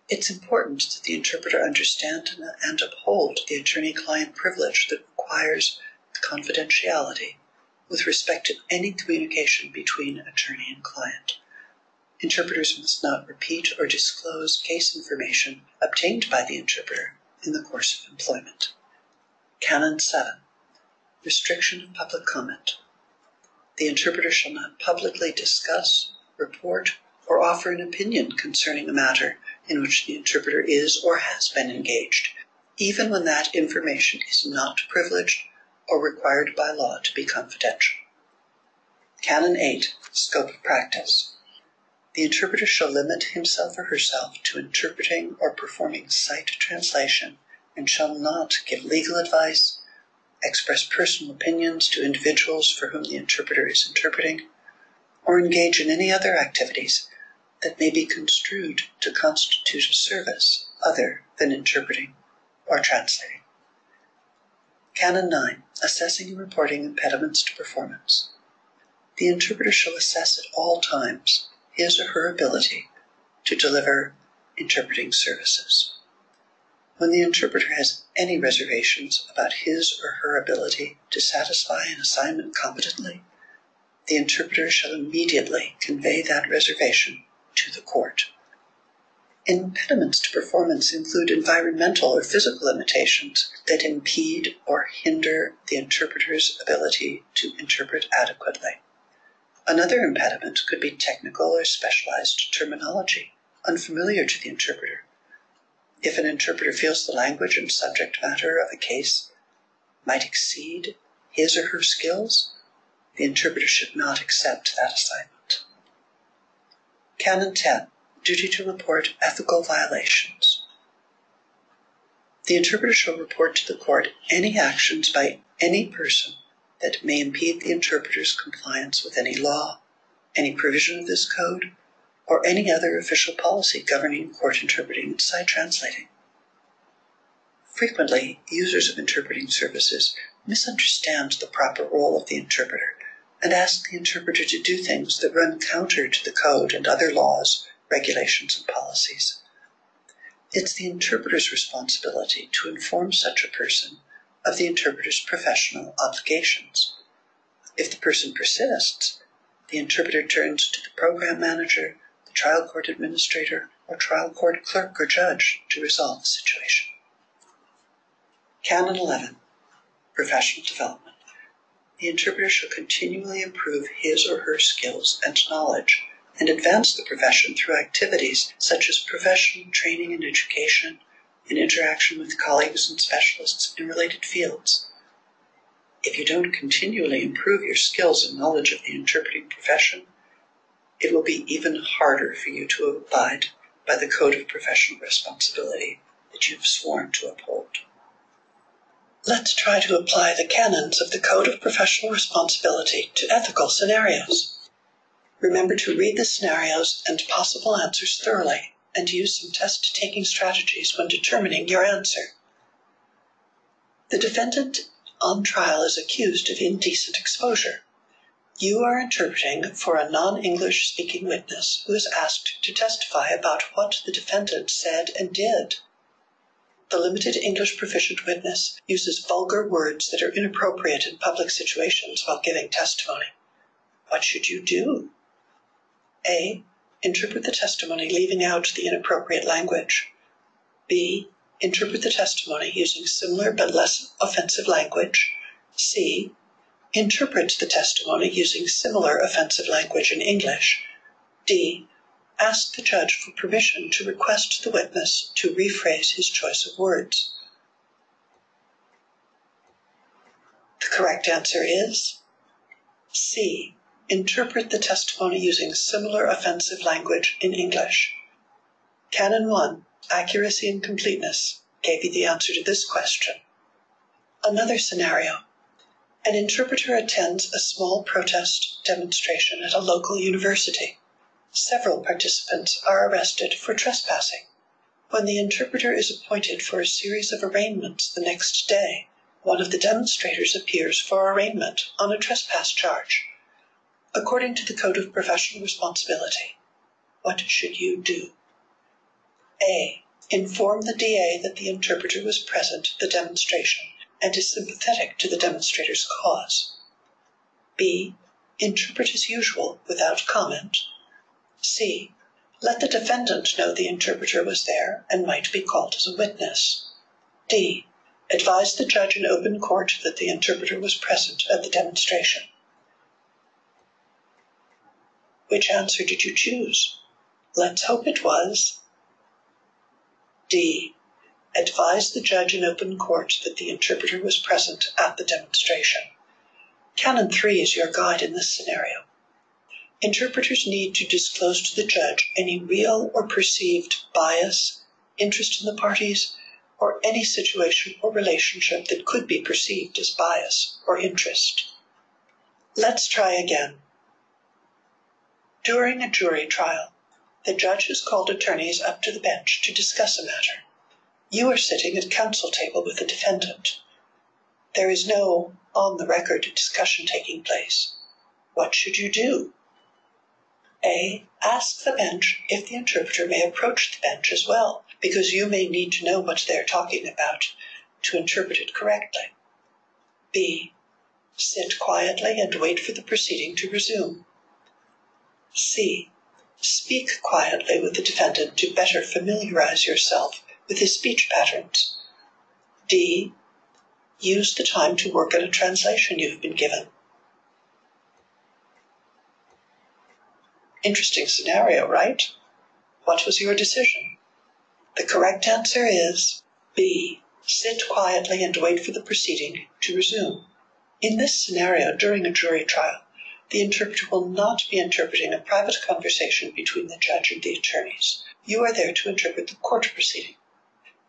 It's important that the interpreter understand and uphold the attorney-client privilege that requires confidentiality with respect to any communication between attorney and client. Interpreters must not repeat or disclose case information obtained by the interpreter in the course of employment. Canon 7, Restriction of public comment. The interpreter shall not publicly discuss, report, or offer an opinion concerning a matter in which the interpreter is or has been engaged, even when that information is not privileged or required by law to be confidential. Canon 8, Scope of Practice. The interpreter shall limit himself or herself to interpreting or performing sight translation and shall not give legal advice, express personal opinions to individuals for whom the interpreter is interpreting, or engage in any other activities that may be construed to constitute a service other than interpreting or translating. Canon 9, Assessing and Reporting Impediments to Performance. The interpreter shall assess at all times his or her ability to deliver interpreting services. When the interpreter has any reservations about his or her ability to satisfy an assignment competently, the interpreter shall immediately convey that reservation to the court. Impediments to performance include environmental or physical limitations that impede or hinder the interpreter's ability to interpret adequately. Another impediment could be technical or specialized terminology, unfamiliar to the interpreter. If an interpreter feels the language and subject matter of a case might exceed his or her skills, the interpreter should not accept that assignment. Canon 10, Duty to report ethical violations. The interpreter shall report to the court any actions by any person that may impede the interpreter's compliance with any law, any provision of this code, or any other official policy governing court interpreting and sight translating. Frequently, users of interpreting services misunderstand the proper role of the interpreter and ask the interpreter to do things that run counter to the code and other laws, regulations, and policies. It's the interpreter's responsibility to inform such a person of the interpreter's professional obligations. If the person persists, the interpreter turns to the program manager, the trial court administrator, or trial court clerk or judge to resolve the situation. Canon 11, Professional Development. The interpreter shall continually improve his or her skills and knowledge and advance the profession through activities such as professional training and education and interaction with colleagues and specialists in related fields. If you don't continually improve your skills and knowledge of the interpreting profession, it will be even harder for you to abide by the Code of Professional Responsibility that you've sworn to uphold. Let's try to apply the canons of the Code of Professional Responsibility to ethical scenarios. Remember to read the scenarios and possible answers thoroughly, and use some test-taking strategies when determining your answer. The defendant on trial is accused of indecent exposure. You are interpreting for a non-English speaking witness who is asked to testify about what the defendant said and did. The limited English proficient witness uses vulgar words that are inappropriate in public situations while giving testimony. What should you do? A. Interpret the testimony leaving out the inappropriate language. B. Interpret the testimony using similar but less offensive language. C. Interpret the testimony using similar offensive language in English. D. Ask the judge for permission to request the witness to rephrase his choice of words. The correct answer is C. Interpret the testimony using similar offensive language in English. Canon 1, Accuracy and Completeness, gave you the answer to this question. Another scenario. An interpreter attends a small protest demonstration at a local university. Several participants are arrested for trespassing. When the interpreter is appointed for a series of arraignments the next day, one of the demonstrators appears for arraignment on a trespass charge. According to the Code of Professional Responsibility, what should you do? A. Inform the DA that the interpreter was present at the demonstration and is sympathetic to the demonstrator's cause. B. Interpret as usual without comment. C. Let the defendant know the interpreter was there and might be called as a witness. D. Advise the judge in open court that the interpreter was present at the demonstration. Which answer did you choose? Let's hope it was D. Advise the judge in open court that the interpreter was present at the demonstration. Canon 3 is your guide in this scenario. Interpreters need to disclose to the judge any real or perceived bias, interest in the parties, or any situation or relationship that could be perceived as bias or interest. Let's try again. During a jury trial, the judge has called attorneys up to the bench to discuss a matter. You are sitting at counsel table with the defendant. There is no on-the-record discussion taking place. What should you do? A. Ask the bench if the interpreter may approach the bench as well, because you may need to know what they're talking about to interpret it correctly. B. Sit quietly and wait for the proceeding to resume. C. Speak quietly with the defendant to better familiarize yourself with his speech patterns. D. Use the time to work on a translation you've been given. Interesting scenario, right? What was your decision? The correct answer is B. Sit quietly and wait for the proceeding to resume. In this scenario, during a jury trial, the interpreter will not be interpreting a private conversation between the judge and the attorneys. You are there to interpret the court proceeding.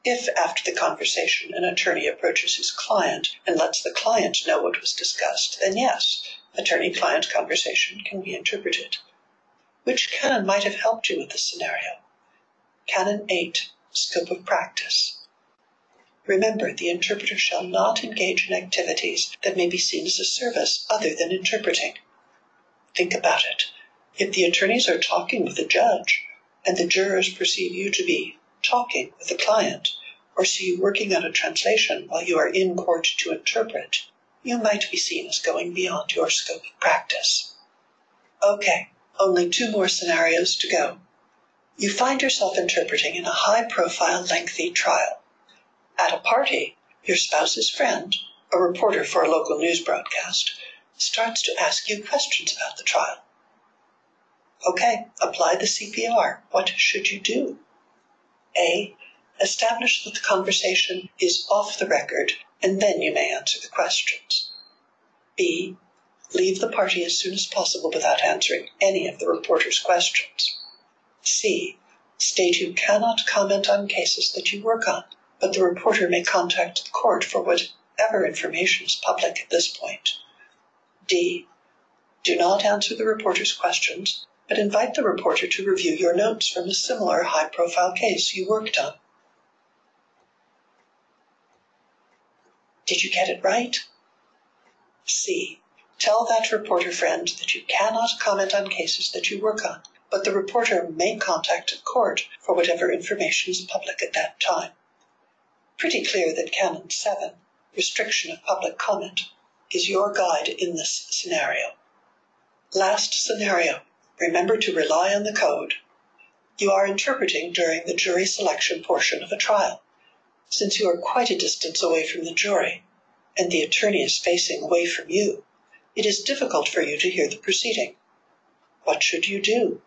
If, after the conversation, an attorney approaches his client and lets the client know what was discussed, then yes, attorney-client conversation can be interpreted. Which canon might have helped you with this scenario? Canon 8, Scope of Practice. Remember, the interpreter shall not engage in activities that may be seen as a service other than interpreting. Think about it. If the attorneys are talking with the judge, and the jurors perceive you to be talking with the client, or see you working on a translation while you are in court to interpret, you might be seen as going beyond your scope of practice. Okay, only 2 more scenarios to go. You find yourself interpreting in a high-profile, lengthy trial. At a party, your spouse's friend, a reporter for a local news broadcast, starts to ask you questions about the trial. Okay, apply the CPR. What should you do? A. Establish that the conversation is off the record, and then you may answer the questions. B. Leave the party as soon as possible without answering any of the reporter's questions. C. State you cannot comment on cases that you work on, but the reporter may contact the court for whatever information is public at this point. D. Do not answer the reporter's questions, but invite the reporter to review your notes from a similar high-profile case you worked on. Did you get it right? C. Tell that reporter friend that you cannot comment on cases that you work on, but the reporter may contact a court for whatever information is public at that time. Pretty clear that Canon 7, restriction of public comment, is your guide in this scenario. Last scenario. Remember to rely on the code. You are interpreting during the jury selection portion of a trial. Since you are quite a distance away from the jury, and the attorney is facing away from you, it is difficult for you to hear the proceeding. What should you do?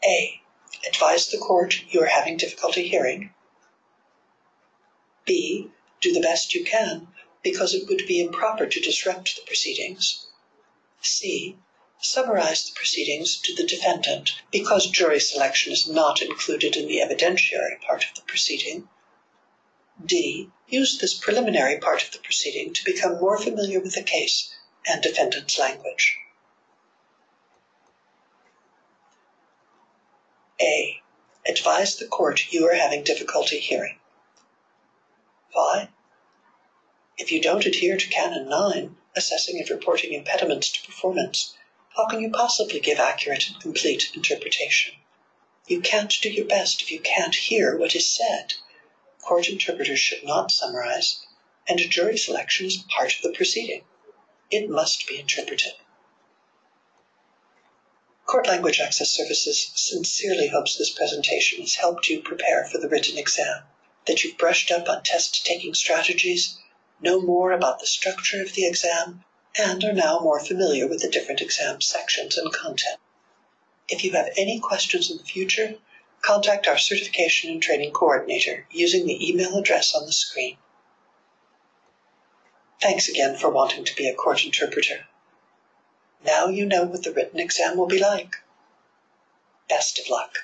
A. Advise the court you are having difficulty hearing. B. Do the best you can, because it would be improper to disrupt the proceedings. C. Summarize the proceedings to the defendant, because jury selection is not included in the evidentiary part of the proceeding. D. Use this preliminary part of the proceeding to become more familiar with the case and defendant's language. A. Advise the court you are having difficulty hearing. Why? If you don't adhere to Canon 9, assessing and reporting impediments to performance, how can you possibly give accurate and complete interpretation? You can't do your best if you can't hear what is said. Court interpreters should not summarize, and jury selection is part of the proceeding. It must be interpreted. Court Language Access Services sincerely hopes this presentation has helped you prepare for the written exam, that you've brushed up on test-taking strategies, know more about the structure of the exam, and are now more familiar with the different exam sections and content. If you have any questions in the future, contact our Certification and Training Coordinator using the email address on the screen. Thanks again for wanting to be a court interpreter. Now you know what the written exam will be like. Best of luck.